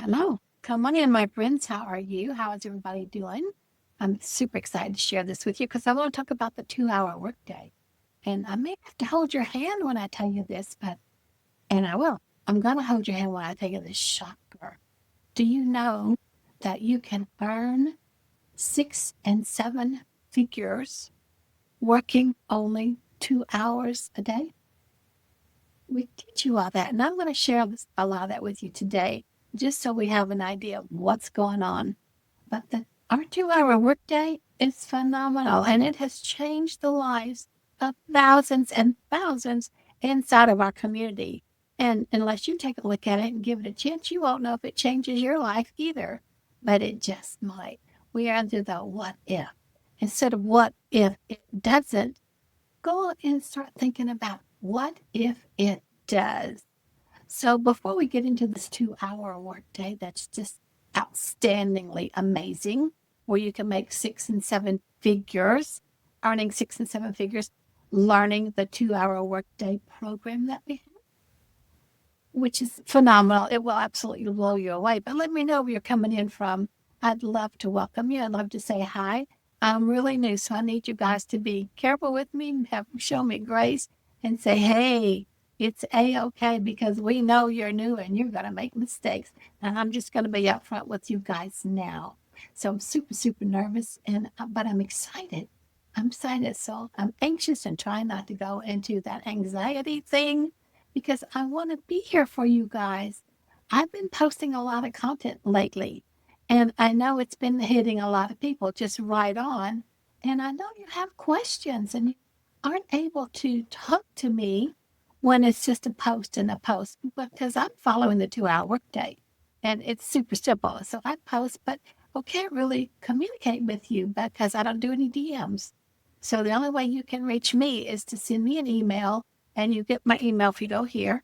Hello. Come on in, my friends. How are you? How is everybody doing? I'm super excited to share this with you because I want to talk about the 2 hour workday. And I may have to hold your hand when I tell you this, and I will. I'm going to hold your hand when I tell you this shocker. Do you know that you can earn 6 and 7 figures working only 2 hours a day? We teach you all that. And I'm going to share a lot of that with you today, just so we have an idea of what's going on. But our 2 hour workday is phenomenal, and it has changed the lives of thousands and thousands inside of our community. And unless you take a look at it and give it a chance, you won't know if it changes your life either. But it just might. We are into the what if. Instead of what if it doesn't, go and start thinking about what if it does. So before we get into this 2 hour workday, that's just outstandingly amazing, where you can make 6 and 7 figures, earning 6 and 7 figures, learning the 2 hour workday program that we have, which is phenomenal. It will absolutely blow you away. But let me know where you're coming in from. I'd love to welcome you. I'd love to say hi. I'm really new, so I need you guys to be careful with me, show me grace, and say, hey, it's A-okay, because we know you're new and you're going to make mistakes. And I'm just going to be upfront with you guys now. So I'm super, super nervous, but I'm excited. I'm excited. So I'm anxious and trying not to go into that anxiety thing because I want to be here for you guys. I've been posting a lot of content lately, and I know it's been hitting a lot of people just right on. And I know you have questions and you aren't able to talk to me when it's just a post and a post because I'm following the 2 hour workday and it's super simple. So I post, but I can't really communicate with you because I don't do any DMs. So the only way you can reach me is to send me an email, and you get my email if you go here.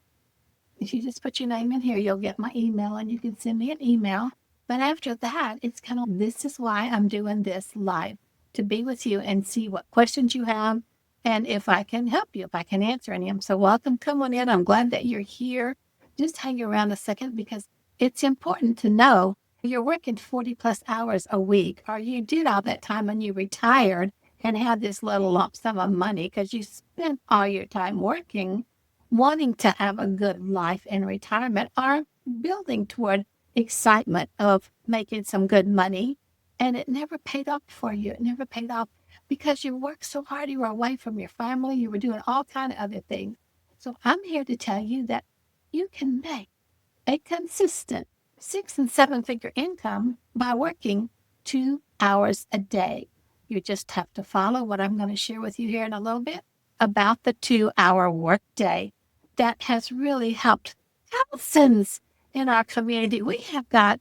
If you just put your name in here, you'll get my email and you can send me an email. But after that, it's kind of, this is why I'm doing this live, to be with you and see what questions you have and if I can help you, if I can answer any of them. So welcome, come on in. I'm glad that you're here. Just hang around a second because it's important to know you're working 40 plus hours a week, or you did all that time and you retired and had this little lump sum of money because you spent all your time working, wanting to have a good life in retirement, or building toward excitement of making some good money. And it never paid off for you. It never paid off because you worked so hard. You were away from your family. You were doing all kind of other things. So I'm here to tell you that you can make a consistent 6 and 7 figure income by working 2 hours a day. You just have to follow what I'm going to share with you here in a little bit about the 2 hour workday that has really helped thousands in our community. We have got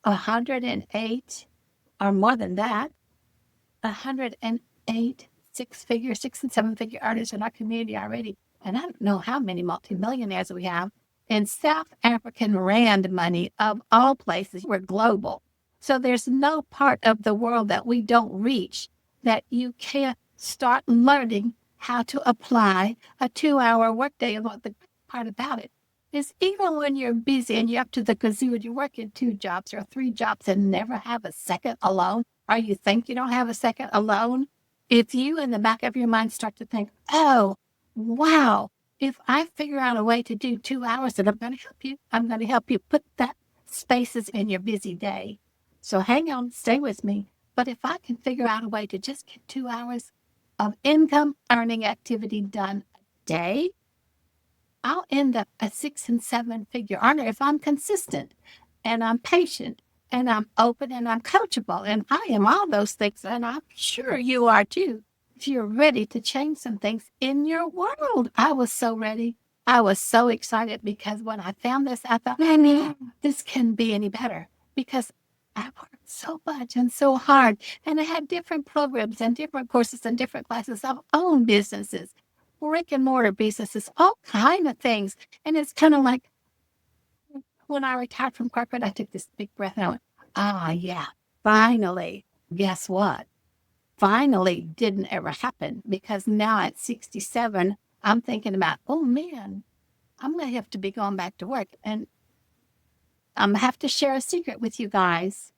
108 or more than that, 108 6 figure, 6 and 7 figure artists in our community already. And I don't know how many multimillionaires we have in South African Rand money of all places. We're global. So there's no part of the world that we don't reach that you can't start learning how to apply a 2 hour workday. And what the part about it is, even when you're busy and you're up to the kazoo and you're working 2 jobs or 3 jobs and never have a second alone, or you think you don't have a second alone, if you in the back of your mind start to think, oh, wow, if I figure out a way to do 2 hours, then I'm going to help you. I'm going to help you put that spaces in your busy day. So hang on, stay with me. But if I can figure out a way to just get 2 hours of income earning activity done a day, I'll end up a 6 and 7 figure earner if I'm consistent and I'm patient and I'm open and I'm coachable. And I am all those things. And I'm sure you are too. If you're ready to change some things in your world, I was so ready. I was so excited because when I found this, I thought, man, this can be any better because I worked so much and so hard. And I had different programs and different courses and different classes. I've owned businesses, brick and mortar businesses, all kind of things. And it's kind of like when I retired from corporate, I took this big breath and I went, ah, yeah, finally. Guess what? Finally didn't ever happen because now at 67, I'm thinking about, oh man, I'm going to have to be going back to work. And have to share a secret with you guys.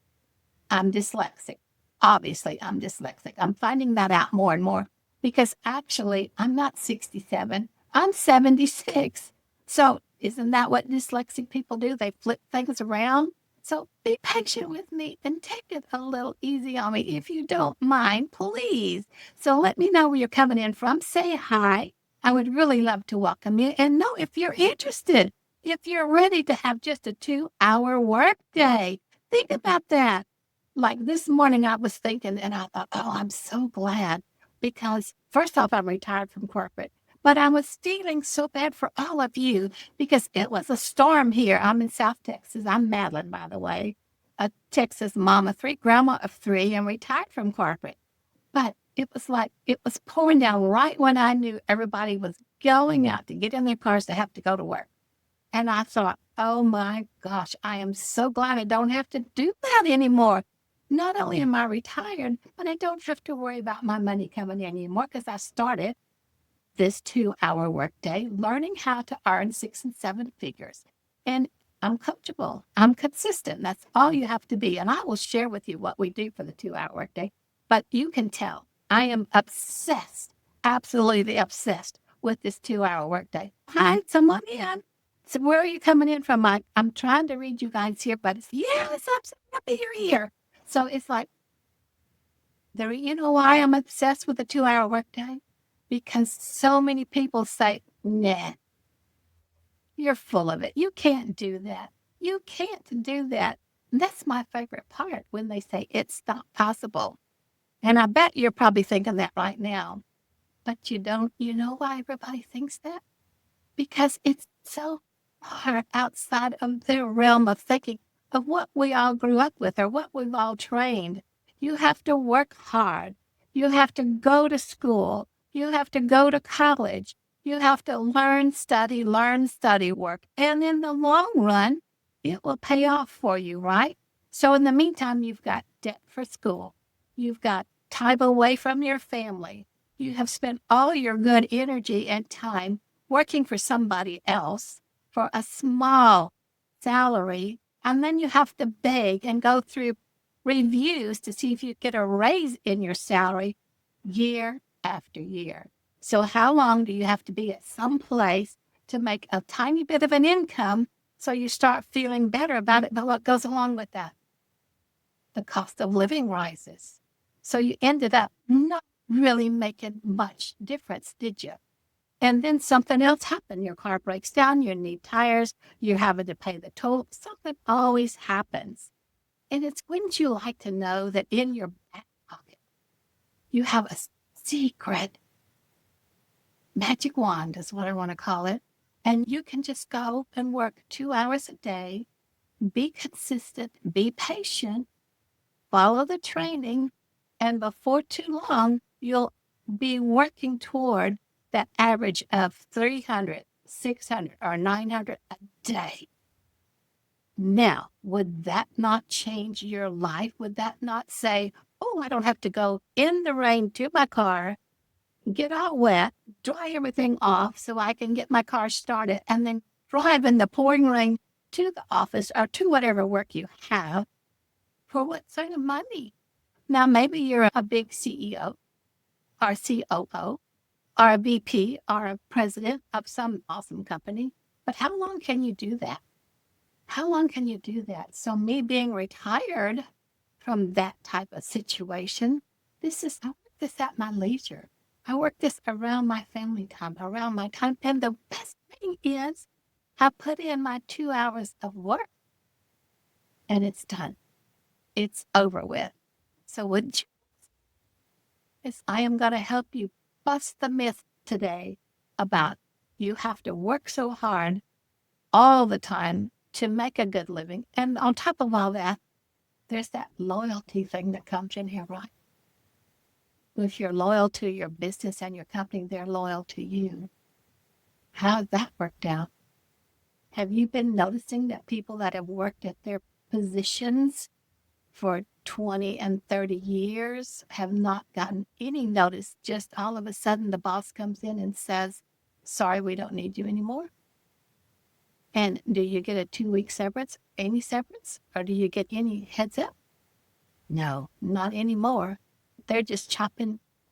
I'm dyslexic. Obviously, I'm dyslexic. I'm finding that out more and more because actually, I'm not 67. I'm 76. So, isn't that what dyslexic people do? They flip things around. So, be patient with me and take it a little easy on me if you don't mind, please. So, let me know where you're coming in from. Say hi. I would really love to welcome you and know if you're interested, if you're ready to have just a 2-hour workday. Think about that. Like this morning, I was thinking, and I thought, oh, I'm so glad because first off, I'm retired from corporate, but I was feeling so bad for all of you because it was a storm here. I'm in South Texas. I'm Madeline, by the way, a Texas mom of three, grandma of three, and retired from corporate. But it was like it was pouring down right when I knew everybody was going out to get in their cars to have to go to work. And I thought, oh my gosh, I am so glad I don't have to do that anymore. Not only am I retired, but I don't have to worry about my money coming in anymore because I started this 2-hour workday learning how to earn 6 and 7 figures. And I'm coachable. I'm consistent. That's all you have to be. And I will share with you what we do for the 2-hour workday. But you can tell I am obsessed, absolutely obsessed with this 2-hour workday. Hi, someone in. So where are you coming in from, Mike? I'm trying to read you guys here, but yes, I'm so happy you're here. So it's like, you know why I'm obsessed with the 2-hour workday? Because so many people say, nah, you're full of it. You can't do that. You can't do that. And that's my favorite part when they say it's not possible. And I bet you're probably thinking that right now. But you don't, you know why everybody thinks that? Because it's so far outside of their realm of thinking of what we all grew up with or what we've all trained. You have to work hard. You have to go to school. You have to go to college. You have to learn, study work. And in the long run, it will pay off for you, right? So in the meantime, you've got debt for school. You've got time away from your family. You have spent all your good energy and time working for somebody else for a small salary, and then you have to beg and go through reviews to see if you get a raise in your salary year after year. So how long do you have to be at some place to make a tiny bit of an income so you start feeling better about it? But what goes along with that? The cost of living rises. So you ended up not really making much difference, did you? And then something else happened. Your car breaks down, you need tires, you're having to pay the toll. Something always happens. And it's, wouldn't you like to know that in your back pocket, you have a secret magic wand, is what I want to call it. And you can just go and work 2 hours a day, be consistent, be patient, follow the training, and before too long, you'll be working toward that average of 300, 600, or 900 a day. Now, would that not change your life? Would that not say, oh, I don't have to go in the rain to my car, get all wet, dry everything off so I can get my car started, and then drive in the pouring rain to the office or to whatever work you have for what sort of money? Now, maybe you're a big CEO or COO or a VP or a president of some awesome company, but how long can you do that? How long can you do that? So me being retired from that type of situation, I work this at my leisure. I work this around my family time, around my time. And the best thing is I put in my 2 hours of work and it's done. It's over with. So would you? Yes, I am going to help you bust the myth today about you have to work so hard all the time to make a good living. And on top of all that, there's that loyalty thing that comes in here, right? If you're loyal to your business and your company, they're loyal to you. How's that worked out? Have you been noticing that people that have worked at their positions for 20 and 30 years have not gotten any notice? Just all of a sudden the boss comes in and says, sorry, we don't need you anymore. And do you get a 2-week severance, any severance, or do you get any heads up? No, not anymore. They're just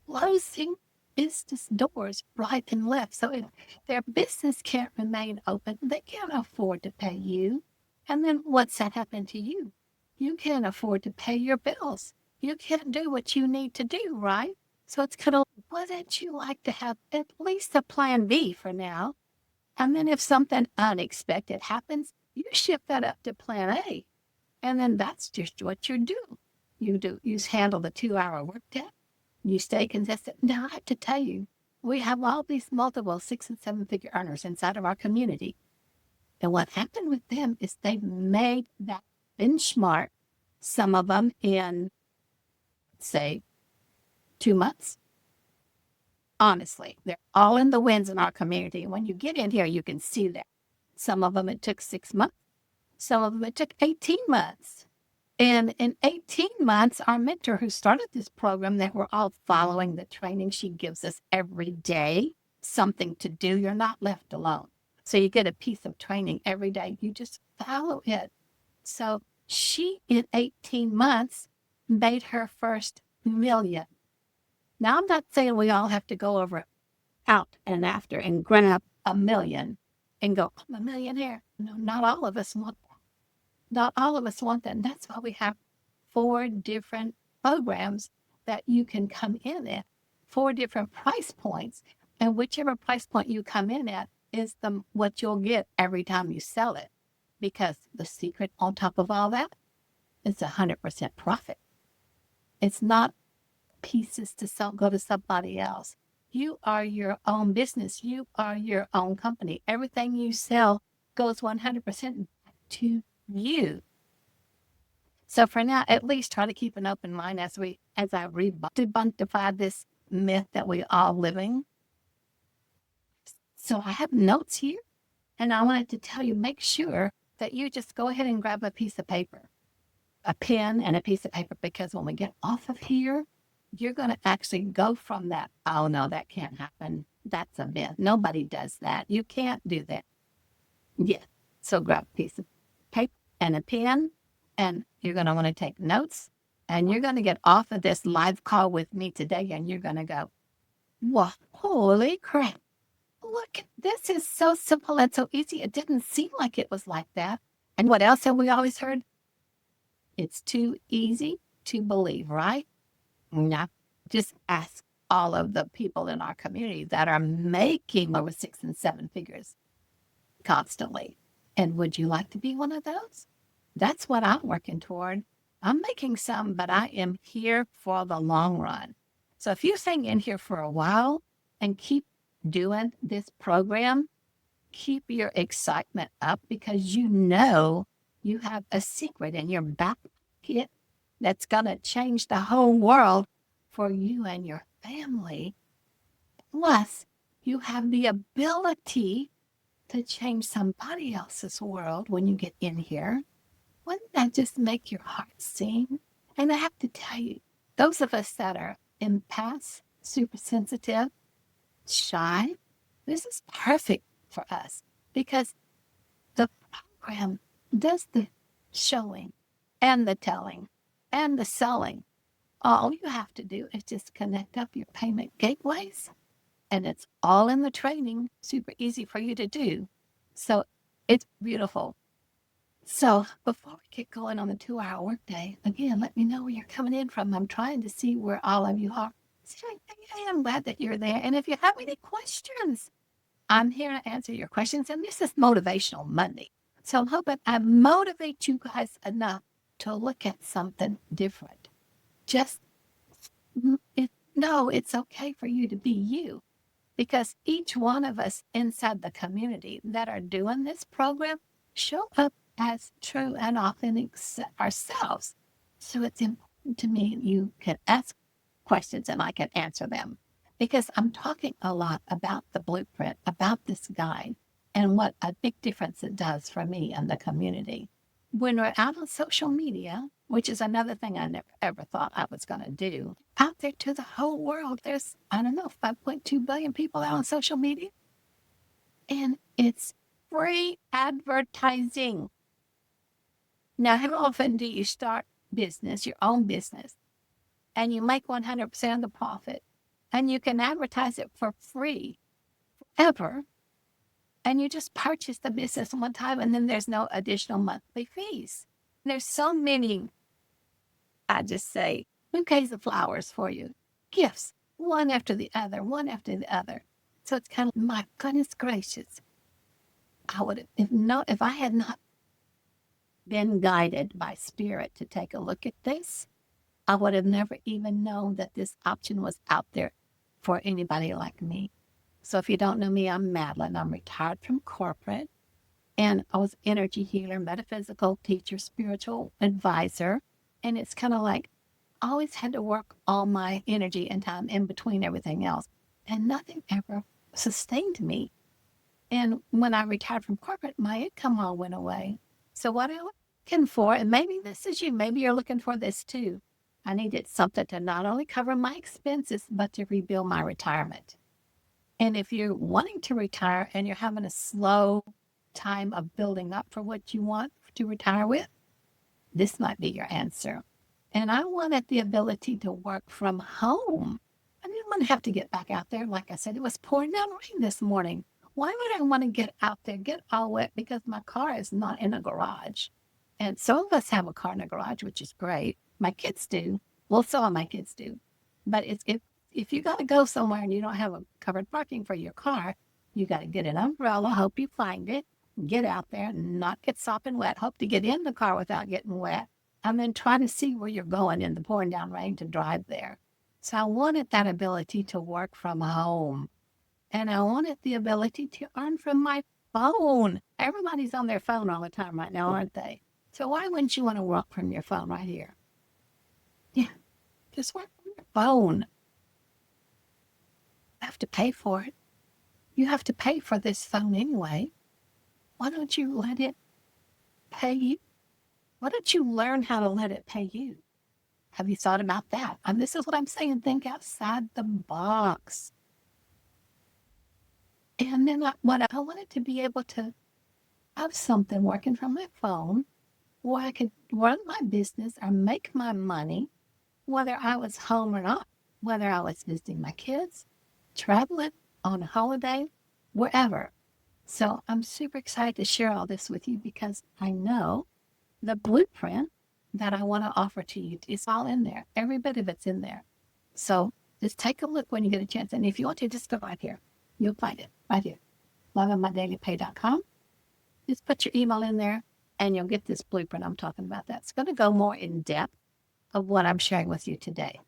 closing business doors right and left. So if their business can't remain open, they can't afford to pay you. And then what's that happen to you? You can't afford to pay your bills. You can't do what you need to do, right? So it's kind of, wouldn't you like to have at least a plan B for now? And then if something unexpected happens, you shift that up to plan A. And then that's just what you do. You handle the 2-hour workday. You stay consistent. Now, I have to tell you, we have all these multiple 6 and 7 figure earners inside of our community. And what happened with them is they made that benchmark, some of them in, say, 2 months. Honestly, they're all in the wins in our community. When you get in here, you can see that. Some of them, it took 6 months. Some of them, it took 18 months. And in 18 months, our mentor who started this program that we're all following the training she gives us every day, something to do. You're not left alone. So you get a piece of training every day. You just follow it. So she, in 18 months, made her first million. Now, I'm not saying we all have to go over out and after and grab a million and go, I'm a millionaire. No, not all of us want that. Not all of us want that. And that's why we have 4 different programs that you can come in at, 4 different price points. And whichever price point you come in at is what you'll get every time you sell it. Because the secret on top of all that is 100% profit. It's not pieces to sell, go to somebody else. You are your own business. You are your own company. Everything you sell goes 100% back to you. So for now, at least try to keep an open mind as I debuntify this myth that we are living. So I have notes here, and I wanted to tell you, make sure that you just go ahead and grab a piece of paper, a pen and a piece of paper, because when we get off of here, you're going to actually go from that. Oh, no, that can't happen. That's a myth. Nobody does that. You can't do that. Yeah. So grab a piece of paper and a pen, and you're going to want to take notes, and you're going to get off of this live call with me today, and you're going to go, "Whoa, holy crap. Look, this is so simple and so easy. It didn't seem like it was like that." And what else have we always heard? It's too easy to believe, right? Now, just ask all of the people in our community that are making over 6 and 7 figures constantly. And would you like to be one of those? That's what I'm working toward. I'm making some, but I am here for the long run. So if you hang in here for a while and keep doing this program, keep your excitement up, because you know you have a secret in your back pocket that's going to change the whole world for you and your family. Plus, you have the ability to change somebody else's world when you get in here. Wouldn't that just make your heart sing? And I have to tell you, those of us that are empaths, super sensitive, shy, this is perfect for us, because the program does the showing and the telling and the selling. All you have to do is just connect up your payment gateways, and it's all in the training, super easy for you to do. So it's beautiful. So before we get going on the 2-hour workday, again, let me know where you're coming in from. I'm trying to see where all of you are. So I am glad that you're there. And if you have any questions, I'm here to answer your questions. And this is Motivational Monday. So I'm hoping I motivate you guys enough to look at something different. Just know it's okay for you to be you, because each one of us inside the community that are doing this program show up as true and authentic ourselves. So it's important to me you can ask questions and I can answer them, because I'm talking a lot about the blueprint, about this guide, and what a big difference it does for me and the community. When we're out on social media, which is another thing I never ever thought I was going to do, out there to the whole world, there's, I don't know, 5.2 billion people out on social media. And it's free advertising. Now, how often do you start business, your own business, and you make 100% of the profit, and you can advertise it for free ever, and you just purchase the business one time, and then there's no additional monthly fees? There's so many, I just say, bouquets of flowers for you, gifts, one after the other, one after the other. So it's kind of, my goodness gracious, if I had not been guided by spirit to take a look at this, I would have never even known that this option was out there for anybody like me. So if you don't know me, I'm Madeline. I'm retired from corporate, and I was energy healer, metaphysical teacher, spiritual advisor. And it's kind of like I always had to work all my energy and time in between everything else, and nothing ever sustained me. And when I retired from corporate, my income all went away. So what I'm looking for, and maybe this is you, maybe you're looking for this too. I needed something to not only cover my expenses, but to rebuild my retirement. And if you're wanting to retire and you're having a slow time of building up for what you want to retire with, this might be your answer. And I wanted the ability to work from home. I didn't want to have to get back out there. Like I said, it was pouring down rain this morning. Why would I want to get out there, get all wet? Because my car is not in a garage. And some of us have a car in a garage, which is great. My kids do. Well, some of my kids do. But if you got to go somewhere and you don't have a covered parking for your car, you got to get an umbrella, hope you find it, get out there, not get sopping wet, hope to get in the car without getting wet, and then try to see where you're going in the pouring down rain to drive there. So I wanted that ability to work from home. And I wanted the ability to earn from my phone. Everybody's on their phone all the time right now, aren't they? So why wouldn't you want to work from your phone right here? Yeah, just work from your phone. You have to pay for it. You have to pay for this phone anyway. Why don't you let it pay you? Why don't you learn how to let it pay you? Have you thought about that? And this is what I'm saying. Think outside the box. And then I wanted to be able to have something working from my phone where I could run my business or make my money, whether I was home or not, whether I was visiting my kids, traveling on a holiday, wherever. So I'm super excited to share all this with you because I know the blueprint that I want to offer to you is all in there. Every bit of it's in there. So just take a look when you get a chance. And if you want to, just go right here. You'll find it right here. loveandmydailypay.com. Just put your email in there and you'll get this blueprint I'm talking about. That's going to go more in depth of what I'm sharing with you today.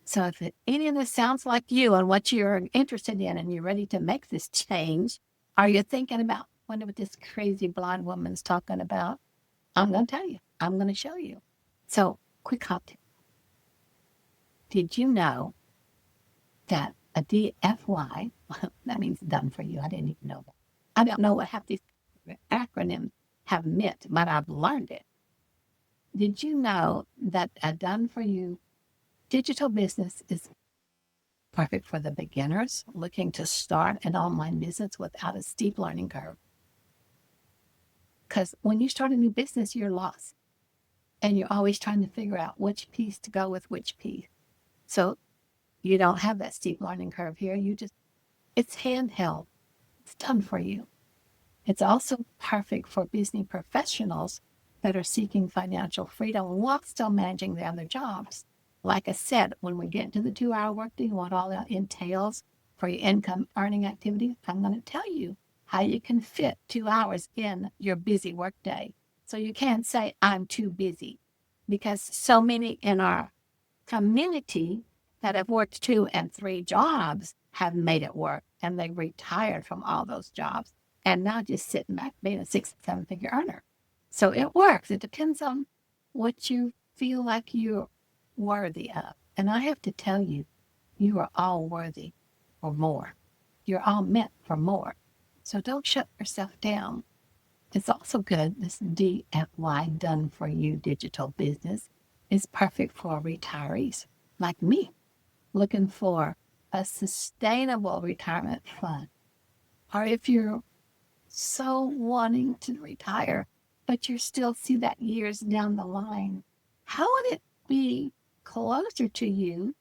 So if any of this sounds like you and what you're interested in and you're ready to make this change, are you thinking about what this crazy blonde woman's talking about? I'm going to tell you. I'm going to show you. So quick hot tip. Did you know that a DFY, that means done for you. I didn't even know that. I don't know what half these acronyms have meant, but I've learned it. Did you know that a done for you digital business is perfect for the beginners looking to start an online business without a steep learning curve? Because when you start a new business, you're lost. And you're always trying to figure out which piece to go with which piece. So you don't have that steep learning curve here. It's handheld. It's done for you. It's also perfect for business professionals that are seeking financial freedom while still managing their other jobs. Like I said, when we get into the 2-hour workday, what all that entails for your income earning activity, I'm going to tell you how you can fit 2 hours in your busy workday. So you can't say, I'm too busy, because so many in our community that have worked 2 and 3 jobs have made it work, and they retired from all those jobs and now just sitting back being a 6 and 7 figure earner. So it works. It depends on what you feel like you're worthy of. And I have to tell you, you are all worthy for more. You're all meant for more. So don't shut yourself down. It's also good. This DFY done for you digital business is perfect for retirees like me looking for a sustainable retirement fund. Or if you're so wanting to retire, but you still see that years down the line. How would it be closer to you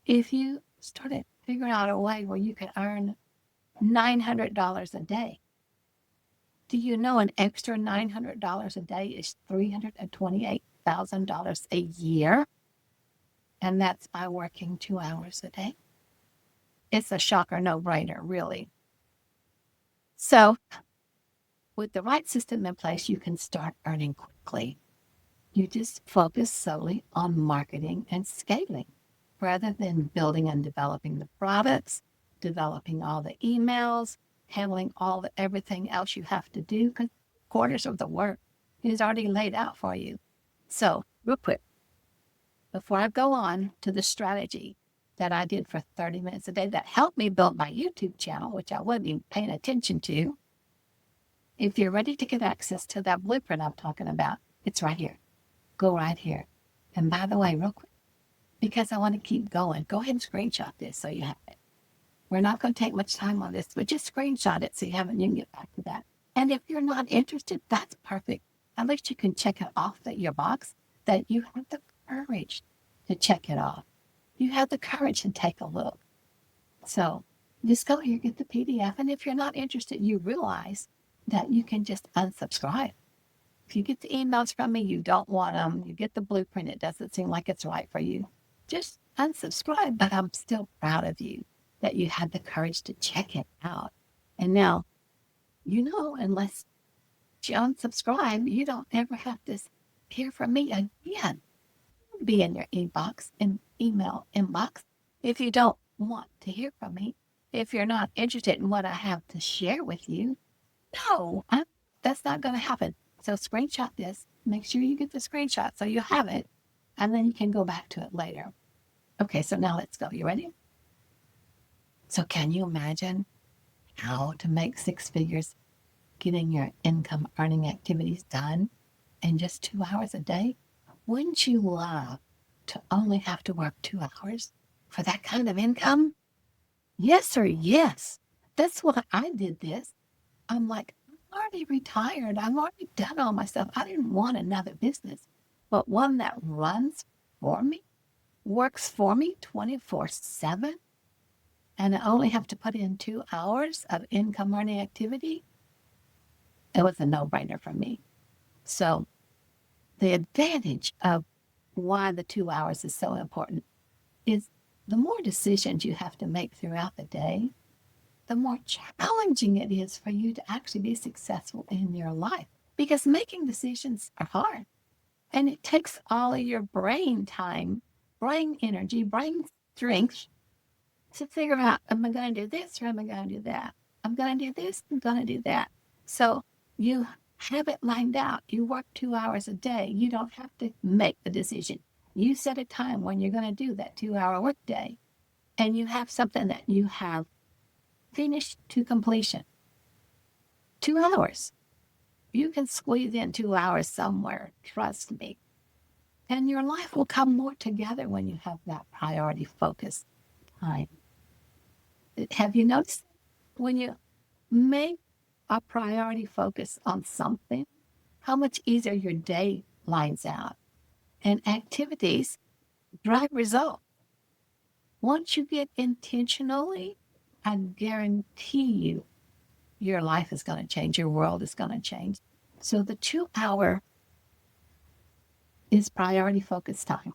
if you started figuring out a way where you could earn $900 a day? Do you know an extra $900 a day is $328,000 a year? And that's by working 2 hours a day. It's a shocker, no brainer, really. So, with the right system in place, you can start earning quickly. You just focus solely on marketing and scaling rather than building and developing the products, developing all the emails, handling all the everything else you have to do, because quarters of the work is already laid out for you. So, real quick, before I go on to the strategy that I did for 30 minutes a day that helped me build my YouTube channel, which I wasn't even paying attention to, if you're ready to get access to that blueprint I'm talking about, it's right here. Go right here. And by the way, real quick, because I want to keep going, go ahead and screenshot this so you have it. We're not going to take much time on this, but just screenshot it so you have it and you can get back to that. And if you're not interested, that's perfect. At least you can check it off at your box that you have the courage to check it off. You have the courage to take a look. So just go here, get the PDF. And if you're not interested, you realize that you can just unsubscribe. If you get the emails from me, you don't want them, you get the blueprint, it doesn't seem like it's right for you, just unsubscribe. But I'm still proud of you that you had the courage to check it out. And now, unless you unsubscribe, you don't ever have to hear from me again. It'll be in your inbox and email inbox if you don't want to hear from me. If you're not interested in what I have to share with you, no, that's not going to happen. So screenshot this. Make sure you get the screenshot so you have it, and then you can go back to it later. Okay, so now let's go. You ready? So can you imagine how to make six figures getting your income earning activities done in just 2 hours a day? Wouldn't you love to only have to work 2 hours for that kind of income? Yes, sir, yes. That's why I did this. I'm like, I'm already retired. I've already done all my stuff. I didn't want another business, but one that runs for me, works for me 24/7, and I only have to put in 2 hours of income earning activity. It was a no-brainer for me. So the advantage of why the 2 hours is so important is the more decisions you have to make throughout the day, the more challenging it is for you to actually be successful in your life, because making decisions are hard and it takes all of your brain time, brain energy, brain strength to figure out, am I going to do this or am I going to do that? I'm going to do this, I'm going to do that. So you have it lined out. You work 2 hours a day. You don't have to make the decision. You set a time when you're going to do that 2-hour workday, and you have something that you have finished to completion. 2 hours. You can squeeze in 2 hours somewhere, trust me. And your life will come more together when you have that priority focus time. Have you noticed when you make a priority focus on something, how much easier your day lines out? And activities drive results. Once you get intentionally, I guarantee you, your life is going to change. Your world is going to change. So the 2-hour is priority focus time.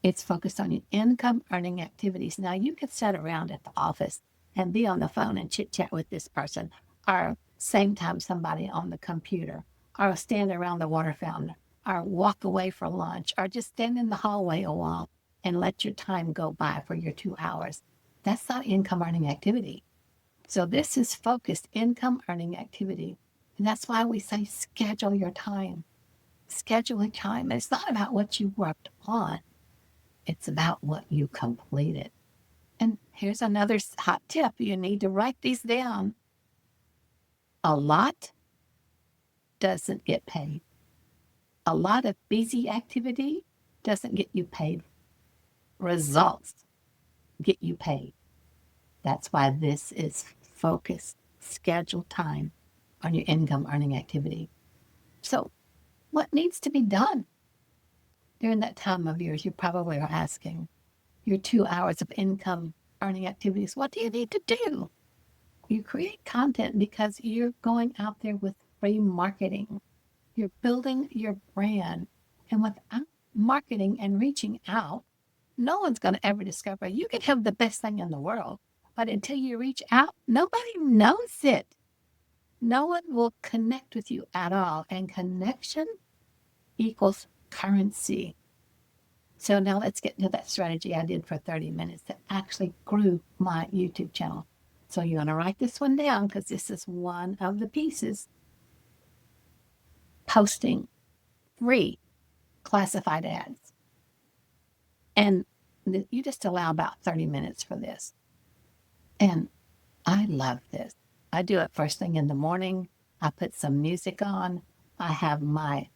It's focused on your income earning activities. Now you could sit around at the office and be on the phone and chit chat with this person, or same time somebody on the computer, or stand around the water fountain, or walk away for lunch, or just stand in the hallway a while and let your time go by for your 2 hours. That's not income earning activity. So this is focused income earning activity. And that's why we say schedule your time. Schedule your time. It's not about what you worked on. It's about what you completed. And here's another hot tip. You need to write these down. A lot doesn't get paid. A lot of busy activity doesn't get you paid. Results get you paid. That's why this is focused schedule time on your income earning activity. So what needs to be done during that time of yours? You probably are asking your 2 hours of income earning activities. What do you need to do? You create content because you're going out there with free marketing. You're building your brand. And without marketing and reaching out, no one's going to ever discover you. You can have the best thing in the world, but until you reach out, nobody knows it. No one will connect with you at all. And connection equals currency. So now let's get into that strategy I did for 30 minutes that actually grew my YouTube channel. So you're going to write this one down because this is one of the pieces. Posting free classified ads. And you just allow about 30 minutes for this. And I love this. I do it first thing in the morning. I put some music on. I have my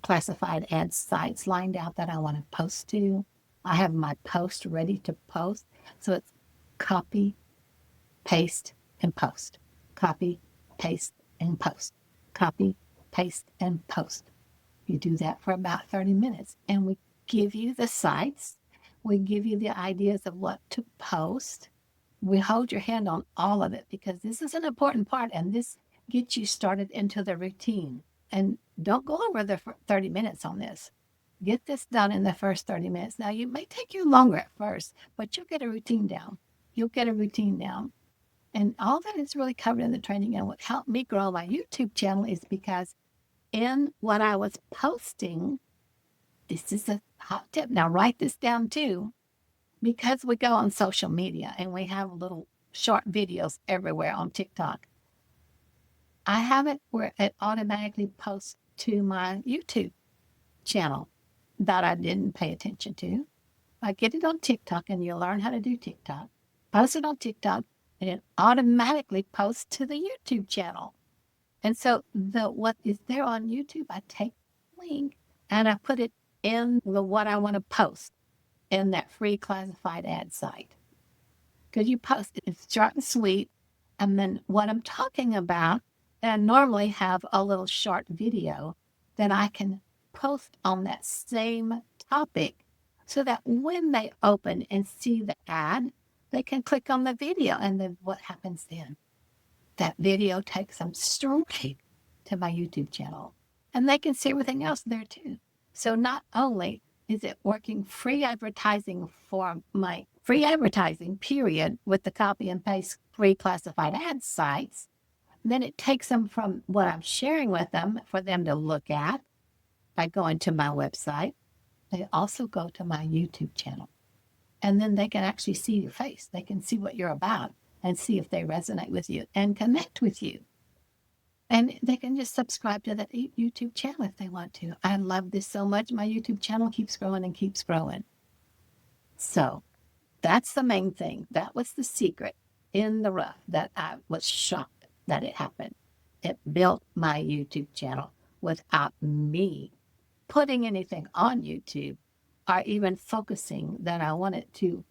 classified ad sites lined out that I want to post to. I have my post ready to post. So it's copy, paste, and post. Copy, paste, and post. Copy, paste, and post. You do that for about 30 minutes. And we give you the sites. We give you the ideas of what to post. We hold your hand on all of it because this is an important part and this gets you started into the routine. And don't go over the 30 minutes on this. Get this done in the first 30 minutes. Now, you may take you longer at first, but you'll get a routine down. You'll get a routine down. And all that is really covered in the training. And what helped me grow my YouTube channel is because in what I was posting, this is a hot tip. Now, write this down too. Because we go on social media and we have little short videos everywhere on TikTok, I have it where it automatically posts to my YouTube channel that I didn't pay attention to. I get it on TikTok and you learn how to do TikTok. Post it on TikTok and it automatically posts to the YouTube channel. And so what is there on YouTube, I take the link and I put it in what I want to post in that free classified ad site. Because you post it, it's short and sweet. And then what I'm talking about, I normally have a little short video that I can post on that same topic so that when they open and see the ad, they can click on the video. And then what happens then? That video takes them straight to my YouTube channel. And they can see everything else there too. So not only is it working free advertising for my free advertising period with the copy and paste free classified ad sites, then it takes them from what I'm sharing with them for them to look at by going to my website. They also go to my YouTube channel. And then they can actually see your face. They can see what you're about and see if they resonate with you and connect with you. And they can just subscribe to that YouTube channel if they want to. I love this so much. My YouTube channel keeps growing and keeps growing. So that's the main thing. That was the secret in the rough that I was shocked that it happened. It built my YouTube channel without me putting anything on YouTube or even focusing that I wanted to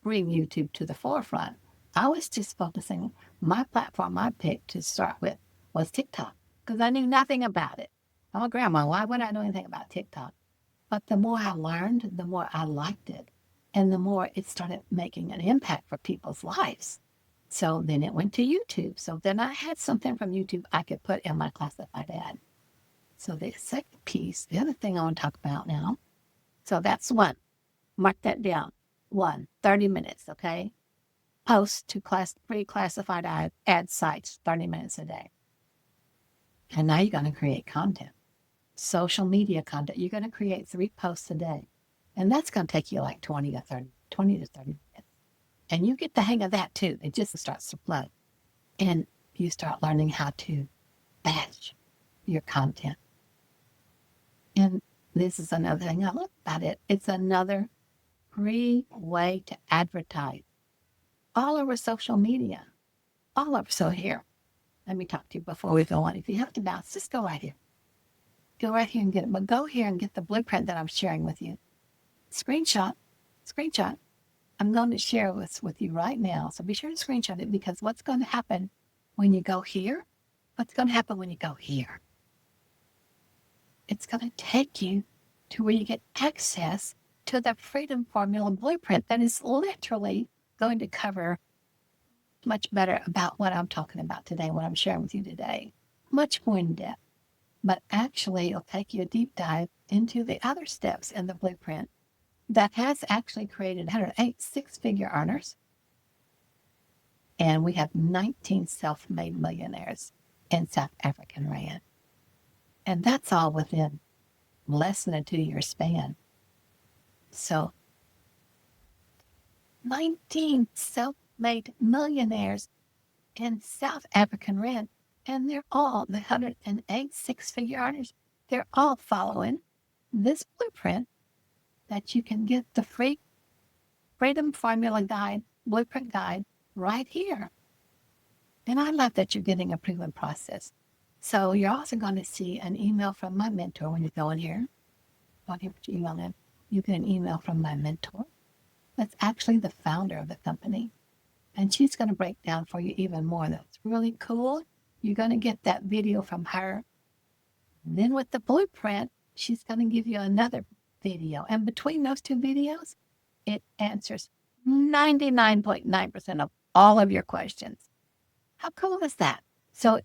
bring YouTube to the forefront. I was just focusing. My platform I picked to start with was TikTok because I knew nothing about it. I'm a grandma. Why would I know anything about TikTok? But the more I learned, the more I liked it. And the more it started making an impact for people's lives. So then it went to YouTube. So then I had something from YouTube I could put in my classified ad. So the second piece, the other thing I want to talk about now. So that's one. Mark that down. 30 minutes, okay? Post to free classified ad sites, 30 minutes a day. And now you're going to create content, social media content. You're going to create 3 posts a day. And that's going to take you like 20 to 30 minutes. And you get the hang of that too. It just starts to flow. And you start learning how to batch your content. And this is another thing I love about it. It's another free way to advertise all over social media. All over. So here, let me talk to you before we go on. If you have to bounce, just go right here. Go right here and get it. But go here and get the blueprint that I'm sharing with you. Screenshot. I'm going to share this with you right now. So be sure to screenshot it because what's going to happen when you go here? What's going to happen when you go here? It's going to take you to where you get access to the Freedom Formula blueprint that is literally going to cover much better about what I'm talking about today, what I'm sharing with you today. Much more in depth. But actually, it'll take you a deep dive into the other steps in the blueprint that has actually created 108 six-figure earners. And we have 19 self-made millionaires in South African Rand. And that's all within less than a 2-year span. So 19 self-made millionaires in South African Rand, and they're all, the 108 six-figure earners, they're all following this blueprint that you can get the free Freedom Formula Guide, Blueprint Guide, right here. And I love that you're getting a proven process. So you're also going to see an email from my mentor when you go in here. Go in here, put your email in. You get an email from my mentor. That's actually the founder of the company. And she's going to break down for you even more. That's really cool. You're going to get that video from her. Then with the blueprint, she's going to give you another video. And between those two videos, it answers 99.9% of all of your questions. How cool is that? So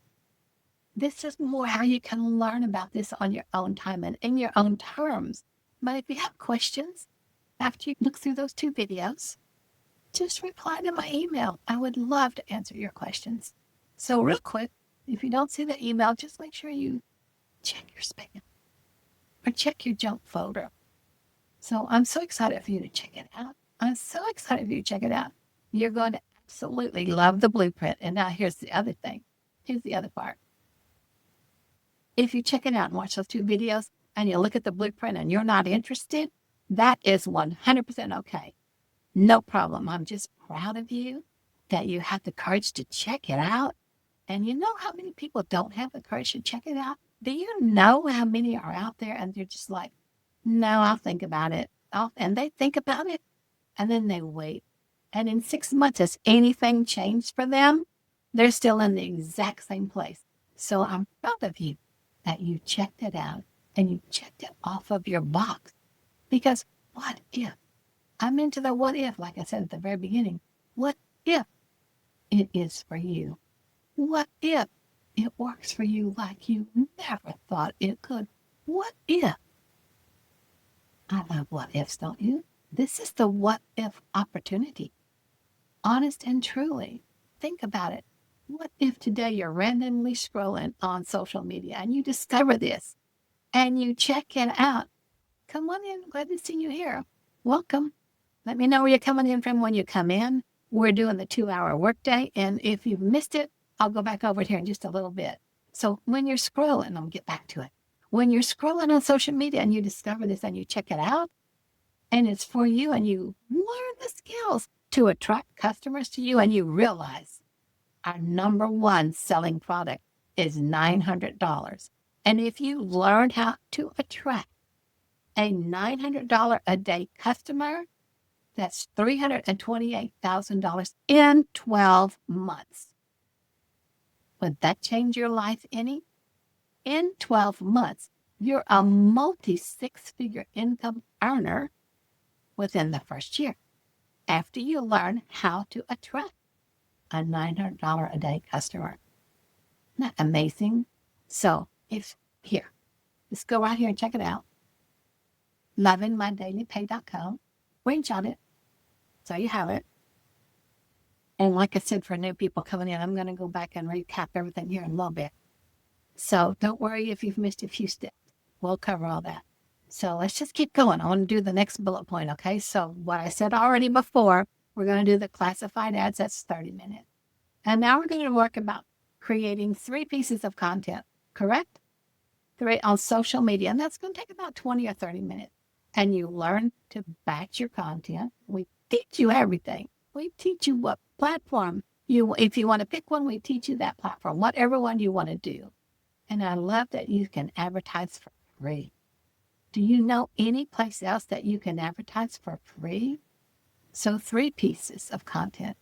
this is more how you can learn about this on your own time and in your own terms. But if you have questions after you look through those two videos, just reply to my email. I would love to answer your questions. So real quick, if you don't see the email, just make sure you check your spam or check your junk folder. So I'm so excited for you to check it out. I'm so excited for you to check it out. You're going to absolutely love the blueprint. And now here's the other thing. Here's the other part. If you check it out and watch those two videos and you look at the blueprint and you're not interested, that is 100% okay. No problem. I'm just proud of you that you have the courage to check it out. And you know how many people don't have the courage to check it out? Do you know how many are out there and they're just like, no, I'll think about it. And they think about it and then they wait. And in 6 months, has anything changed for them? They're still in the exact same place. So I'm proud of you that you checked it out and you checked it off of your box. Because what if? I'm into the what if, like I said at the very beginning. What if it is for you? What if it works for you like you never thought it could? What if? I love what ifs, don't you? This is the what if opportunity. Honest and truly. Think about it. What if today you're randomly scrolling on social media and you discover this and you check it out? Come on in. Glad to see you here. Welcome. Let me know where you're coming in from when you come in. We're doing the 2-hour workday. And if you've missed it, I'll go back over here in just a little bit. So when you're scrolling, I'll get back to it. When you're scrolling on social media and you discover this and you check it out, and it's for you and you learn the skills to attract customers to you and you realize our number one selling product is $900. And if you learn how to attract a $900 a day customer, that's $328,000 in 12 months. Would that change your life any? In 12 months, you're a multi-six-figure income earner within the first year after you learn how to attract a $900 a day customer. Isn't that amazing? So if here, let's go right here and check it out. lovingmydailypay.com. Screenshot it. So you have it. And like I said, for new people coming in, I'm going to go back and recap everything here in a little bit. So don't worry if you've missed a few steps. We'll cover all that. So let's just keep going. I want to do the next bullet point, okay? So what I said already before, we're going to do the classified ads. That's 30 minutes. And now we're going to work about creating 3 pieces of content, correct? 3 on social media. And that's going to take about 20 or 30 minutes. And you learn to batch your content. We teach you everything. We teach you what platform if you want to pick one, we teach you that platform, whatever one you want to do. And I love that you can advertise for free. Do you know any place else that you can advertise for free? So 3 pieces of content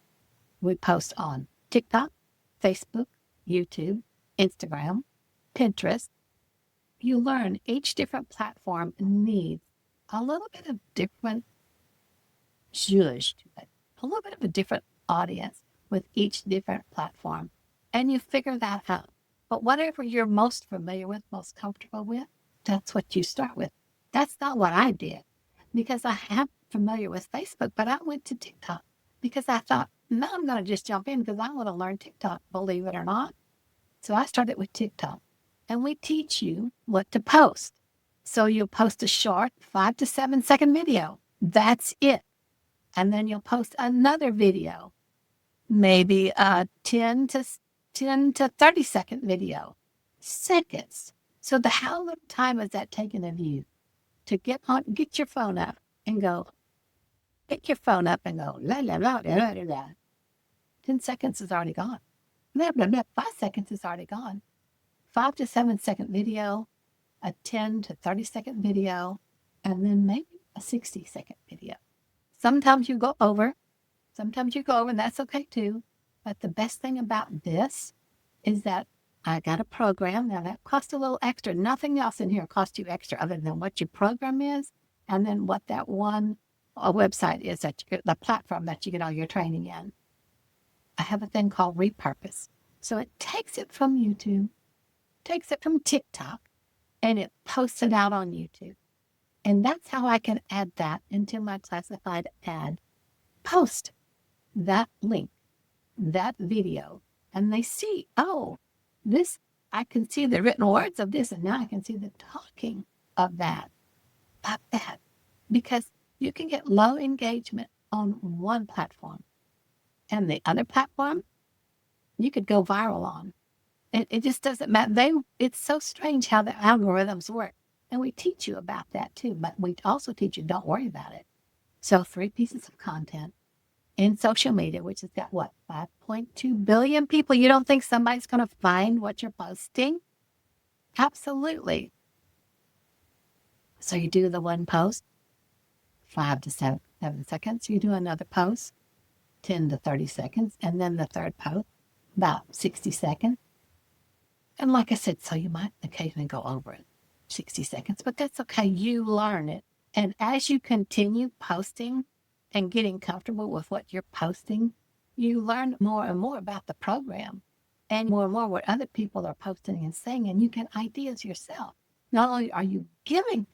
we post on TikTok, Facebook, YouTube, Instagram, Pinterest. You learn each different platform needs a little bit of different zhuzh to it, a little bit of a different audience with each different platform. And you figure that out. But whatever you're most familiar with, most comfortable with, that's what you start with. That's not what I did because I am familiar with Facebook, but I went to TikTok because I thought, no, I'm going to just jump in because I want to learn TikTok, believe it or not. So I started with TikTok and we teach you what to post. So you'll post a short 5 to 7 second video. That's it. And then you'll post another video, maybe a 10 to 30 second video, seconds. So how little time is that taking of you to get your phone up and go, la, la, la, la, la, la. 10 seconds is already gone. Blah, blah, blah. 5 seconds is already gone. 5 to 7 second video, a 10 to 30 second video, and then maybe a 60 second video. Sometimes you go over, and that's okay too. But the best thing about this is that I got a program. Now that costs a little extra. Nothing else in here costs you extra other than what your program is and then what that one website is, the platform that you get all your training in. I have a thing called Repurpose. So it takes it from YouTube, takes it from TikTok, and it posts it out on YouTube. And that's how I can add that into my classified ad. Post that link, that video, and they see, oh, this, I can see the written words of this, and now I can see the talking of that, because you can get low engagement on one platform, and the other platform, you could go viral on. It just doesn't matter. It's so strange how the algorithms work. And we teach you about that too, but we also teach you don't worry about it. So 3 pieces of content in social media, which has got what, 5.2 billion people. You don't think somebody's going to find what you're posting? Absolutely. So you do the one post, 5 to 7 seconds. You do another post, 10 to 30 seconds. And then the third post, about 60 seconds. And like I said, so you might occasionally go over it, 60 seconds, but that's okay. You learn it. And as you continue posting and getting comfortable with what you're posting, you learn more and more about the program and more what other people are posting and saying, and you get ideas yourself. Not only are you given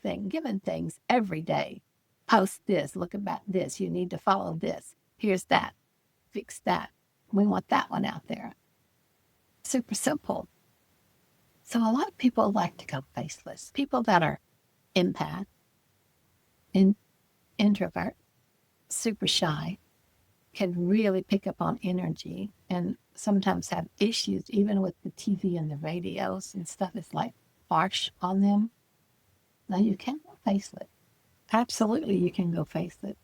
things every day, post this, look about this, you need to follow this, here's that, fix that. We want that one out there. Super simple. So a lot of people like to go faceless. People that are empath, introvert, super shy, can really pick up on energy and sometimes have issues even with the TV and the radios and stuff is like harsh on them. Now you can go faceless. Absolutely you can go faceless.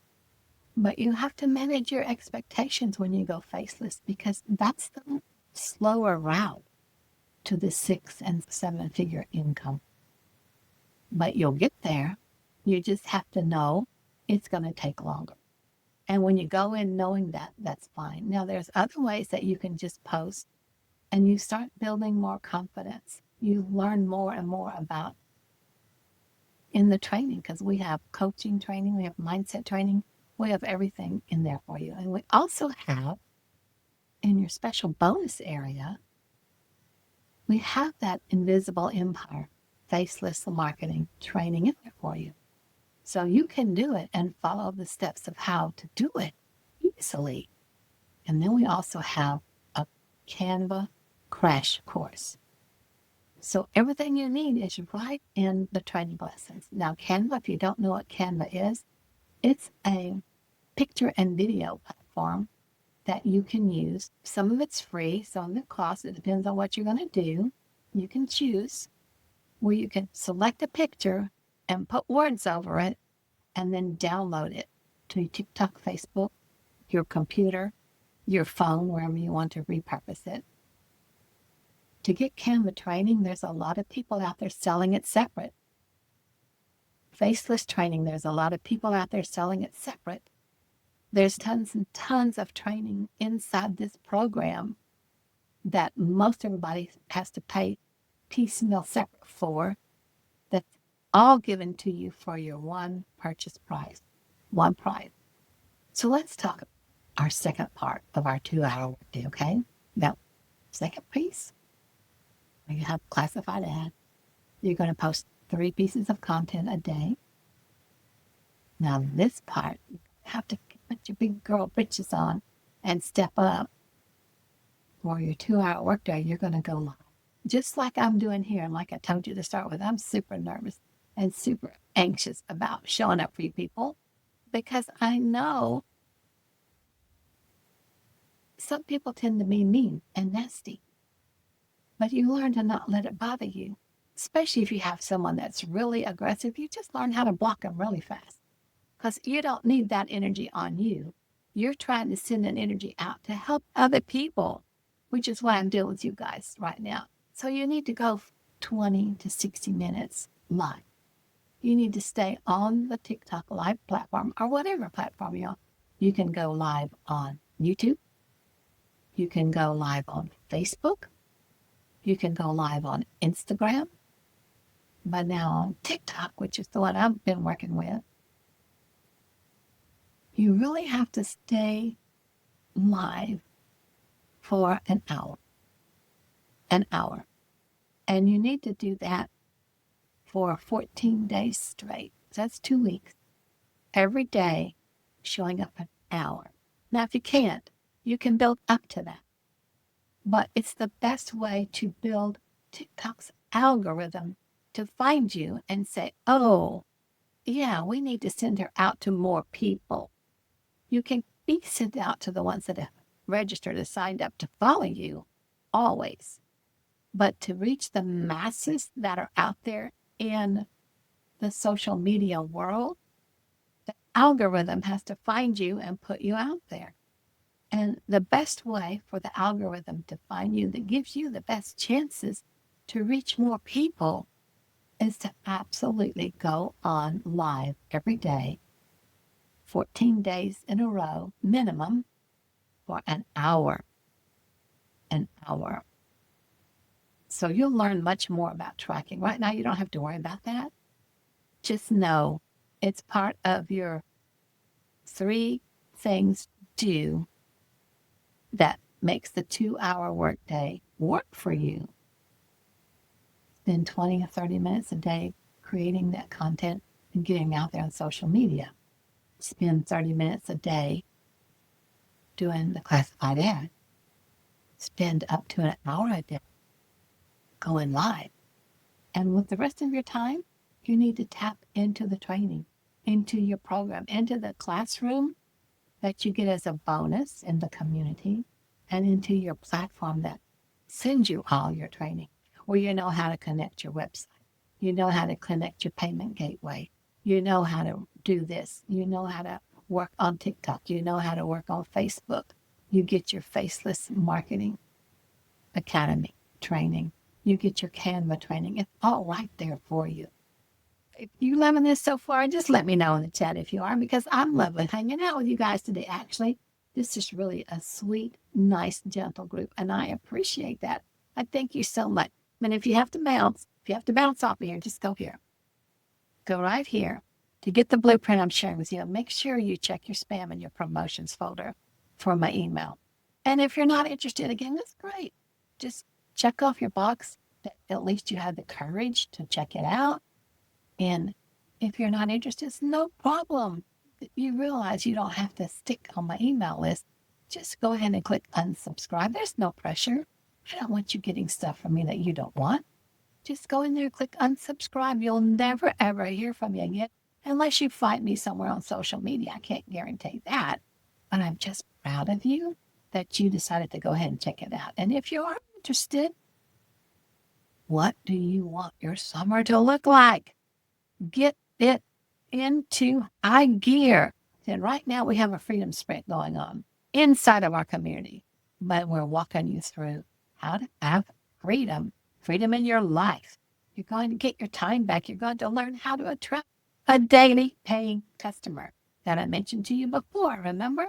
But you have to manage your expectations when you go faceless because that's the slower route to the 6 and 7 figure income. But you'll get there. You just have to know it's going to take longer. And when you go in knowing that, that's fine. Now, there's other ways that you can just post and you start building more confidence. You learn more and more about in the training because we have coaching training, we have mindset training, we have everything in there for you. And we also have in your special bonus area, we have that invisible empire, faceless marketing training in there for you. So you can do it and follow the steps of how to do it easily. And then we also have a Canva crash course. So everything you need is right in the training lessons. Now, Canva, if you don't know what Canva is, it's a picture and video platform that you can use. Some of it's free, some of it costs. It depends on what you're going to do. You can choose where you can select a picture and put words over it and then download it to your TikTok, Facebook, your computer, your phone, wherever you want to repurpose it. To get Canva training, there's a lot of people out there selling it separate. Faceless training, there's a lot of people out there selling it separate. There's tons and tons of training inside this program that most everybody has to pay piecemeal separate for, that's all given to you for your one purchase price, one price. So let's talk our second part of our 2-hour workday, okay? Now, second piece, you have classified ad. You're going to post 3 pieces of content a day. Now, this part, you have to put your big girl britches on and step up. For your 2-hour workday, you're going to go live. Just like I'm doing here, and like I told you to start with, I'm super nervous and super anxious about showing up for you people because I know some people tend to be mean and nasty, but you learn to not let it bother you, especially if you have someone that's really aggressive. You just learn how to block them really fast because you don't need that energy on you. You're trying to send an energy out to help other people, which is why I'm doing with you guys right now. So you need to go 20 to 60 minutes live. You need to stay on the TikTok live platform or whatever platform you're on. You can go live on YouTube. You can go live on Facebook. You can go live on Instagram. But now on TikTok, which is the one I've been working with, you really have to stay live for an hour. An hour. And you need to do that for 14 days straight. So that's 2 weeks. Every day, showing up an hour. Now, if you can't, you can build up to that. But it's the best way to build TikTok's algorithm to find you and say, oh, yeah, we need to send her out to more people. You can be sent out to the ones that have registered and signed up to follow you always. But to reach the masses that are out there in the social media world, the algorithm has to find you and put you out there. And the best way for the algorithm to find you that gives you the best chances to reach more people is to absolutely go on live every day, 14 days in a row, minimum, for an hour. An hour. So you'll learn much more about tracking. Right now, you don't have to worry about that. Just know it's part of your 3 things do that makes the 2-hour workday work for you. Spend 20 or 30 minutes a day creating that content and getting out there on social media. Spend 30 minutes a day doing the classified ad. Spend up to an hour a day going live. And with the rest of your time, you need to tap into the training, into your program, into the classroom that you get as a bonus in the community, and into your platform that sends you all your training, where you know how to connect your website. You know how to connect your payment gateway. You know how to do this. You know how to work on TikTok. You know how to work on Facebook. You get your Faceless Marketing Academy training. You get your Canva training. It's all right there for you. If you're loving this so far, just let me know in the chat if you are, because I'm loving hanging out with you guys today. Actually, this is really a sweet, nice, gentle group, and I appreciate that. I thank you so much. And if you have to bounce off of here, just go here. Go right here to get the blueprint I'm sharing with you. Make sure you check your spam and your promotions folder for my email. And if you're not interested, again, that's great. Just check off your box that at least you had the courage to check it out. And if you're not interested, it's no problem. You realize you don't have to stick on my email list. Just go ahead and click unsubscribe. There's no pressure. I don't want you getting stuff from me that you don't want. Just go in there, click unsubscribe. You'll never, ever hear from me again unless you find me somewhere on social media. I can't guarantee that. But I'm just proud of you that you decided to go ahead and check it out. And if you are interested, what do you want your summer to look like? Get it into high gear. And right now we have a freedom sprint going on inside of our community, but we're walking you through how to have freedom in your life. You're going to get your time back. You're going to learn how to attract a daily paying customer that I mentioned to you before. Remember?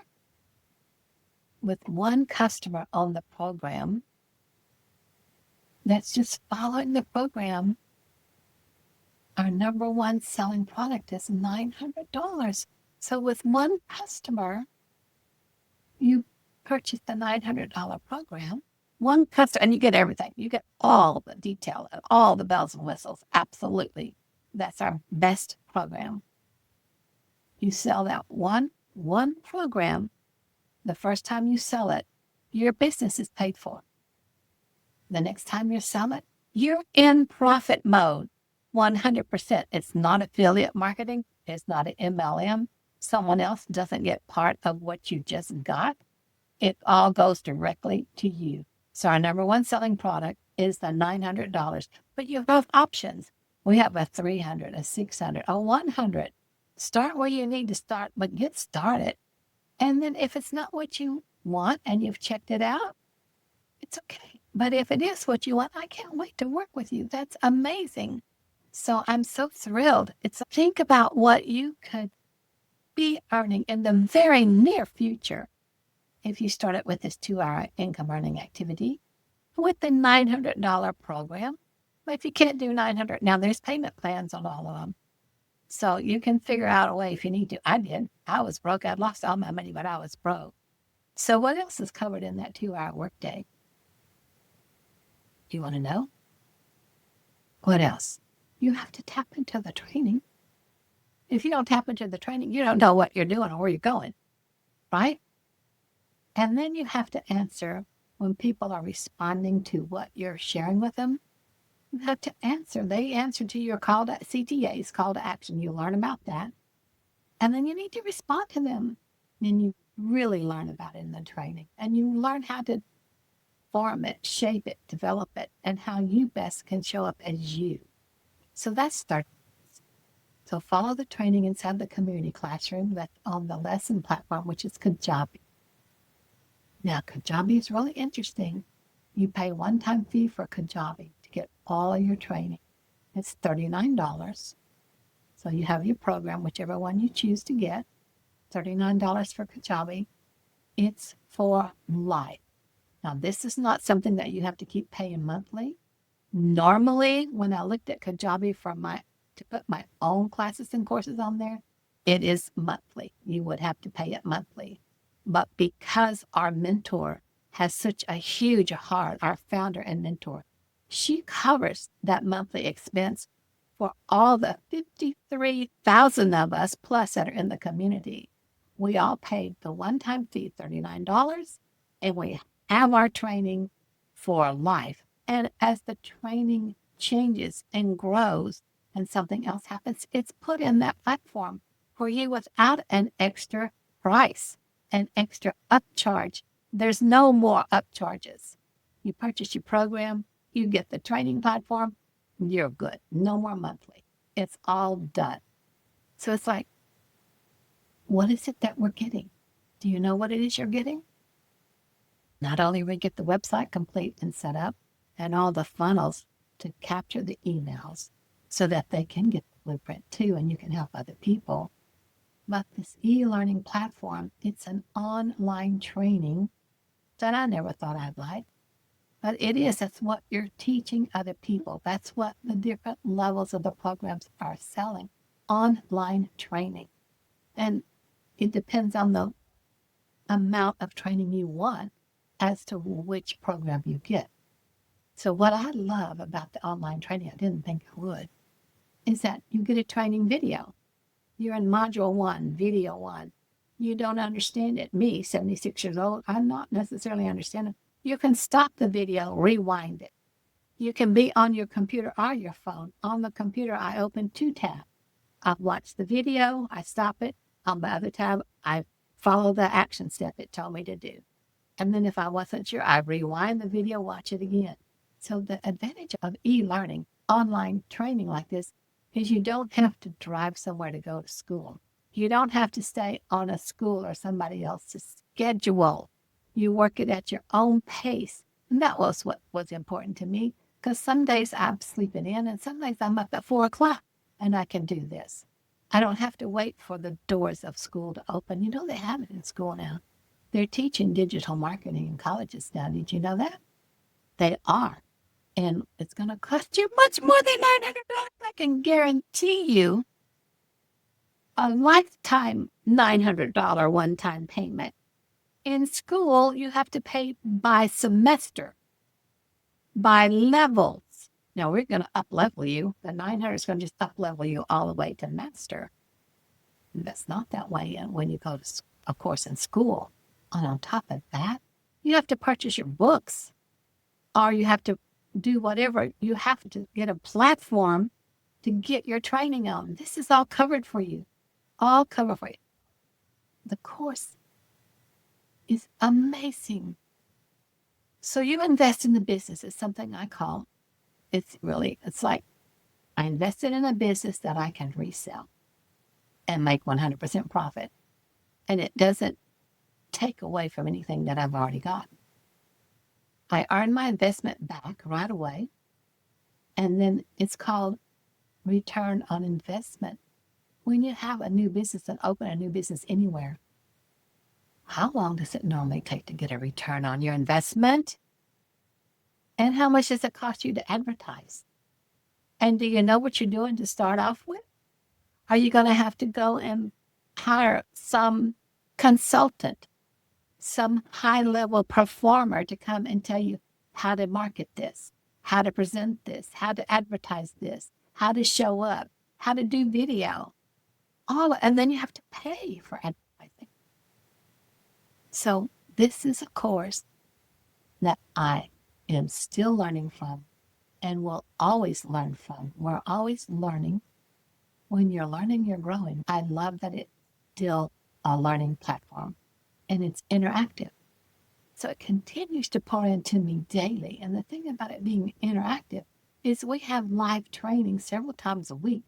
With one customer on the program, that's just following the program. Our number one selling product is $900. So with one customer, you purchase the $900 program. One customer, and you get everything. You get all the detail, all the bells and whistles. Absolutely. That's our best program. You sell that one program. The first time you sell it, your business is paid for. The next time you sell it, you're in profit mode. 100%. It's not affiliate marketing. It's not an MLM. Someone else doesn't get part of what you just got. It all goes directly to you. So our number one selling product is the $900, but you have options. We have a $300, a $600, a $100. Start where you need to start, but get started. And then if it's not what you want and you've checked it out, it's okay. But if it is what you want, I can't wait to work with you. That's amazing. So I'm so thrilled. Think about what you could be earning in the very near future if you started with this 2-hour income earning activity with the $900 program. But if you can't do 900, now there's payment plans on all of them. So you can figure out a way if you need to. I did. I was broke. I'd lost all my money, but I was broke. So what else is covered in that 2-hour workday? You want to know? What else? You have to tap into the training. If you don't tap into the training, you don't know what you're doing or where you're going, right? And then you have to answer when people are responding to what you're sharing with them. You have to answer. They answer to your CTA's call to action. You learn about that. And then you need to respond to them. And you really learn about it in the training. And you learn how to form it, shape it, develop it, and how you best can show up as you. So that's So follow the training inside the community classroom that's on the lesson platform, which is Kajabi. Now, Kajabi is really interesting. You pay a one-time fee for Kajabi to get all your training. It's $39. So you have your program, whichever one you choose to get, $39 for Kajabi. It's for life. Now, this is not something that you have to keep paying monthly. Normally, when I looked at Kajabi to put my own classes and courses on there, it is monthly. You would have to pay it monthly. But because our mentor has such a huge heart, our founder and mentor, she covers that monthly expense for all the 53,000 of us plus that are in the community. We all paid the one-time fee, $39, and we have our training for life. And as the training changes and grows and something else happens, it's put in that platform for you without an extra price, an extra upcharge. There's no more upcharges. You purchase your program, you get the training platform, you're good. No more monthly. It's all done. So it's like, what is it that we're getting? Do you know what it is you're getting? Not only we get the website complete and set up and all the funnels to capture the emails so that they can get the blueprint too and you can help other people. But this e-learning platform, it's an online training that I never thought I'd like. But it is. That's what you're teaching other people. That's what the different levels of the programs are selling. Online training. And it depends on the amount of training you want as to which program you get. So what I love about the online training, I didn't think I would, is that you get a training video. You're in module 1, video 1. You don't understand it. Me, 76 years old, I'm not necessarily understanding. You can stop the video, rewind it. You can be on your computer or your phone. On the computer, I open 2 tabs. I watch the video, I stop it. On the other tab, I follow the action step it told me to do. And then if I wasn't sure, I rewind the video, watch it again. So the advantage of e-learning, online training like this, is you don't have to drive somewhere to go to school. You don't have to stay on a school or somebody else's schedule. You work it at your own pace. And that was what was important to me, because some days I'm sleeping in and some days I'm up at 4 o'clock and I can do this. I don't have to wait for the doors of school to open. You know, they have it in school now. They're teaching digital marketing in colleges now. Did you know that? They are. And it's going to cost you much more than $900. I can guarantee you a lifetime $900 one-time payment. In school, you have to pay by semester, by levels. Now, we're going to up-level you. The 900 is going to just up-level you all the way to master. And that's not that way when you go to a course in school. And on top of that, you have to purchase your books, or you have to do whatever. You have to get a platform to get your training on. This is all covered for you. All covered for you. The course is amazing. So you invest in the business. It's something I call, it's like I invested in a business that I can resell and make 100% profit. And it doesn't take away from anything that I've already got. I earn my investment back right away. And then it's called return on investment. When you have a new business and open a new business anywhere, how long does it normally take to get a return on your investment? And how much does it cost you to advertise? And do you know what you're doing to start off with? Are you going to have to go and hire some consultant, some high-level performer to come and tell you how to market this, how to present this, how to advertise this, how to show up, how to do video? And then you have to pay for advertising. So this is a course that I am still learning from and will always learn from. We're always learning. When you're learning, you're growing. I love that it's still a learning platform and it's interactive. So it continues to pour into me daily. And the thing about it being interactive is we have live training several times a week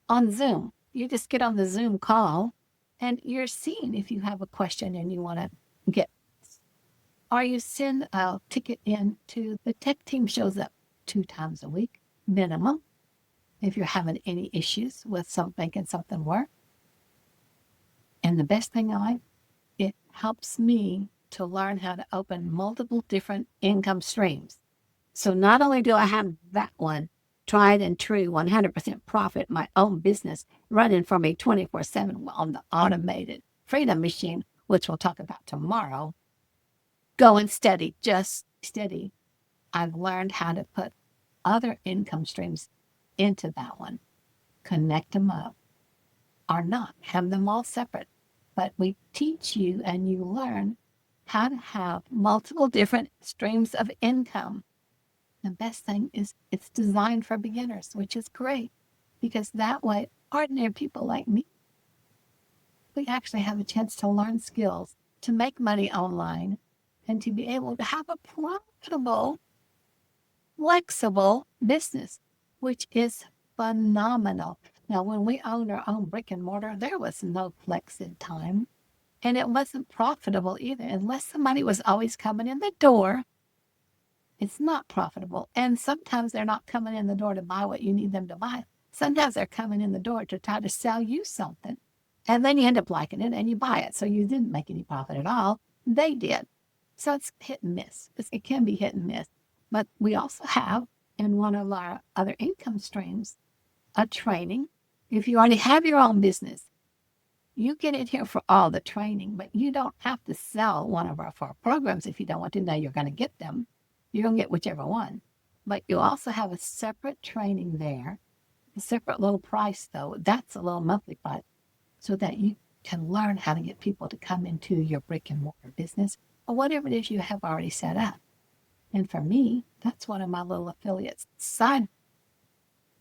on Zoom. You just get on the Zoom call and you're seeing if you have a question and you want to get, or you send a ticket in to the tech team, shows up 2 times a week minimum. If you're having any issues with making something work. And the best thing it helps me to learn how to open multiple different income streams. So not only do I have that one, tried and true, 100% profit, my own business running for me 24/7 on the automated freedom machine, which we'll talk about tomorrow, going steady, just steady. I've learned how to put other income streams into that one, connect them up, or not, have them all separate. But we teach you and you learn how to have multiple different streams of income. The best thing is it's designed for beginners, which is great, because that way, ordinary people like me, we actually have a chance to learn skills, to make money online, and to be able to have a profitable, flexible business, which is phenomenal. Now, when we owned our own brick and mortar, there was no flexing time, and it wasn't profitable either. Unless somebody was always coming in the door, it's not profitable. And sometimes they're not coming in the door to buy what you need them to buy. Sometimes they're coming in the door to try to sell you something, and then you end up liking it and you buy it. So you didn't make any profit at all. They did. So it's hit and miss. It can be hit and miss. But we also have, in one of our other income streams, a training. If you already have your own business, you get in here for all the training, but you don't have to sell one of our 4 programs if you don't want to. Now you're going to get them. You're going to get whichever one. But you also have a separate training there, a separate little price, though. That's a little monthly price, so that you can learn how to get people to come into your brick and mortar business or whatever it is you have already set up. And for me, that's one of my little affiliates,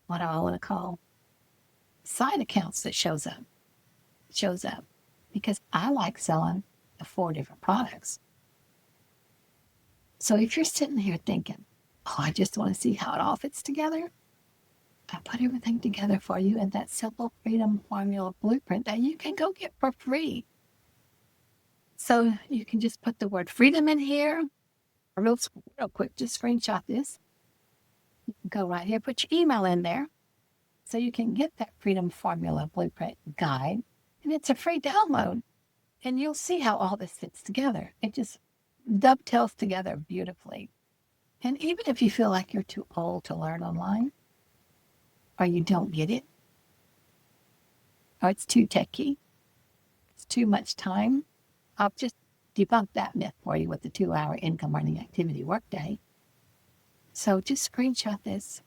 what do I want to call, side accounts that shows up because I like selling the 4 different products. So if you're sitting here thinking, oh, I just want to see how it all fits together, I put everything together for you in that simple freedom formula blueprint that you can go get for free. So you can just put the word freedom in here, real quick, just screenshot this. You can go right here, put your email in there, so you can get that freedom formula blueprint guide. And it's a free download. And you'll see how all this fits together. It just dovetails together beautifully. And even if you feel like you're too old to learn online, or you don't get it, or it's too techy, it's too much time, I'll just debunk that myth for you with the 2-hour income earning activity workday. So just screenshot this,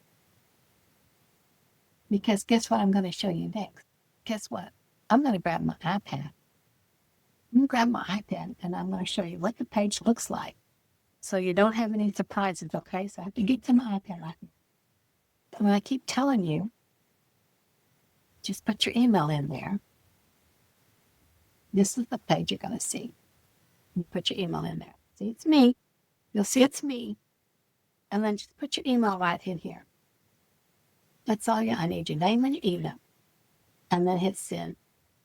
because guess what I'm going to show you next? Guess what? I'm going to grab my iPad. I'm going to grab my iPad and I'm going to show you what the page looks like. So you don't have any surprises, okay? So I have to get to my iPad right now. And I keep telling you, just put your email in there. This is the page you're going to see. You put your email in there. See, it's me. You'll see it's me. And then just put your email right in here. That's all I need, your name and your email. And then hit send.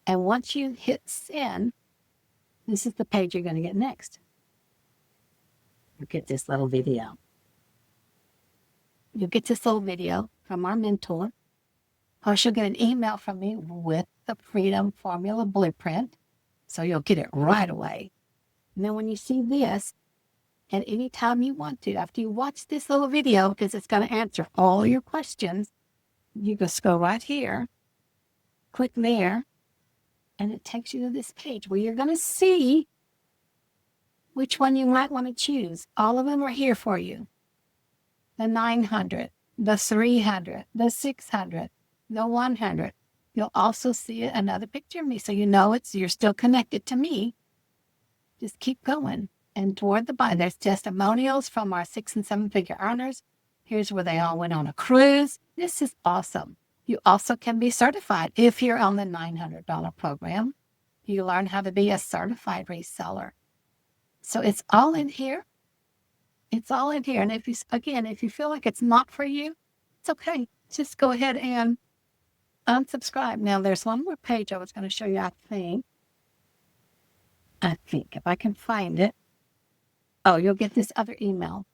And once you hit send, this is the page you're going to get next. You get this little video. You'll get this little video from our mentor. Or you'll get an email from me with the Freedom Formula Blueprint. So you'll get it right away. And then when you see this, at any time you want to, after you watch this little video, because it's going to answer all your questions, you just go right here, click there, and it takes you to this page where you're going to see which one you might want to choose. All of them are here for you. The 900, the 300, the 600, the 100. You'll also see another picture of me, so you know you're still connected to me. Just keep going. And toward the bottom, there's testimonials from our 6- and 7-figure earners. Here's where they all went on a cruise. This is awesome. You also can be certified if you're on the $900 program. You learn how to be a certified reseller. So it's all in here. It's all in here. And if you feel like it's not for you, it's okay. Just go ahead and unsubscribe. Now, there's one more page I was going to show you, I think, if I can find it. Oh, you'll get this other email,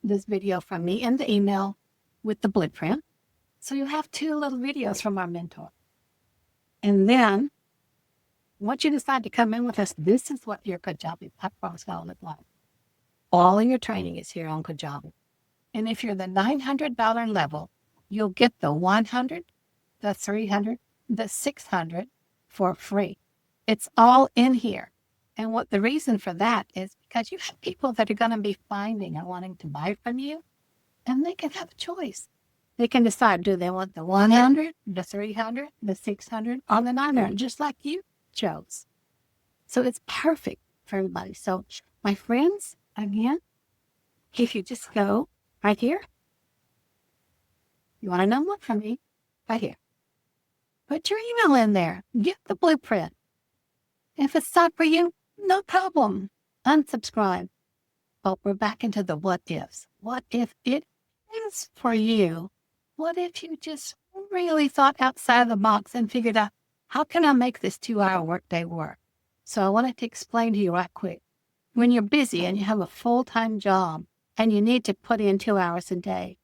this video from me in the email with the blueprint. So you have 2 little videos from our mentor. And then once you decide to come in with us, this is what your Kajabi platform is going to look like. All of your training is here on Kajabi. And if you're the $900 level, you'll get the 100, the 300, the 600 for free. It's all in here. And what the reason for that is because you have people that are going to be finding and wanting to buy from you, and they can have a choice. They can decide, do they want the 100, the 300, the 600, or the 900, just like you chose. So it's perfect for everybody. So my friends, again, if you just go right here, you want to know more from me, right here. Put your email in there. Get the blueprint. If it's not for you, no problem. Unsubscribe. But we're back into the what ifs. What if it is for you? What if you just really thought outside the box and figured out, how can I make this 2-hour workday work? So I wanted to explain to you right quick. When you're busy and you have a full-time job and you need to put in 2 hours a day,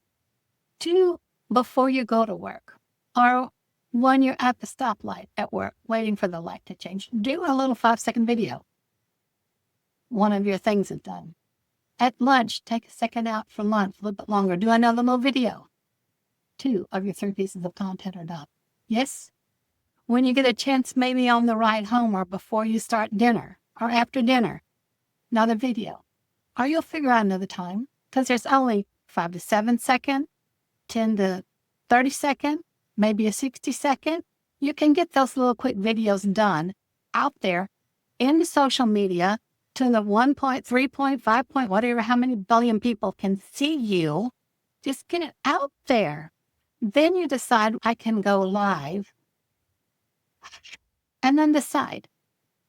do before you go to work, or when you're at the stoplight at work waiting for the light to change, do a little 5-second video. One of your things is done. At lunch, take a second out for lunch, a little bit longer. Do another little video. 2 of your 3 pieces of content are done. Yes? When you get a chance, maybe on the ride home or before you start dinner or after dinner, another video. Or you'll figure out another time, because there's only 5 to 7 second, 10 to 30 second, maybe a 60 second. You can get those little quick videos done out there in the social media to the 1.3.5 whatever, how many billion people can see you. Just get it out there. Then you decide, I can go live. And then decide,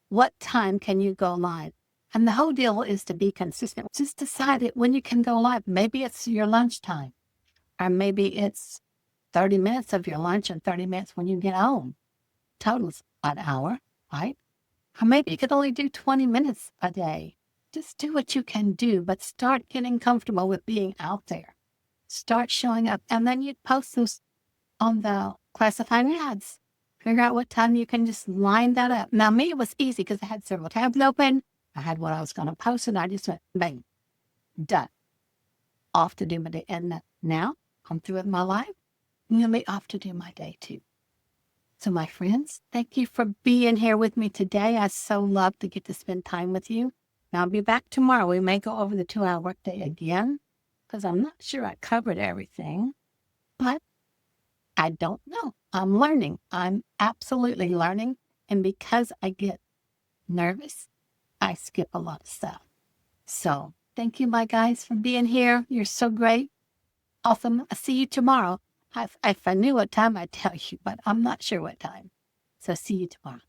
what time can you go live? And the whole deal is to be consistent. Just decide it when you can go live. Maybe it's your lunchtime, or maybe it's 30 minutes of your lunch and 30 minutes when you get home. Total's an hour, right? Or maybe you could only do 20 minutes a day. Just do what you can do, but start getting comfortable with being out there. Start showing up, and then you post those on the classified ads. Figure out what time you can just line that up. Now, me, it was easy because I had several tabs open. I had what I was going to post, and I just went, bang, done. off to do my day. And now I'm through with my life. I'm going to be off to do my day too. So my friends, thank you for being here with me today. I so love to get to spend time with you. And I'll be back tomorrow. We may go over the 2-hour workday again because I'm not sure I covered everything, but I don't know. I'm learning. I'm absolutely learning. And because I get nervous, I skip a lot of stuff. So thank you, my guys, for being here. You're so great. Awesome. I'll see you tomorrow. If I knew what time, I'd tell you, but I'm not sure what time. So see you tomorrow.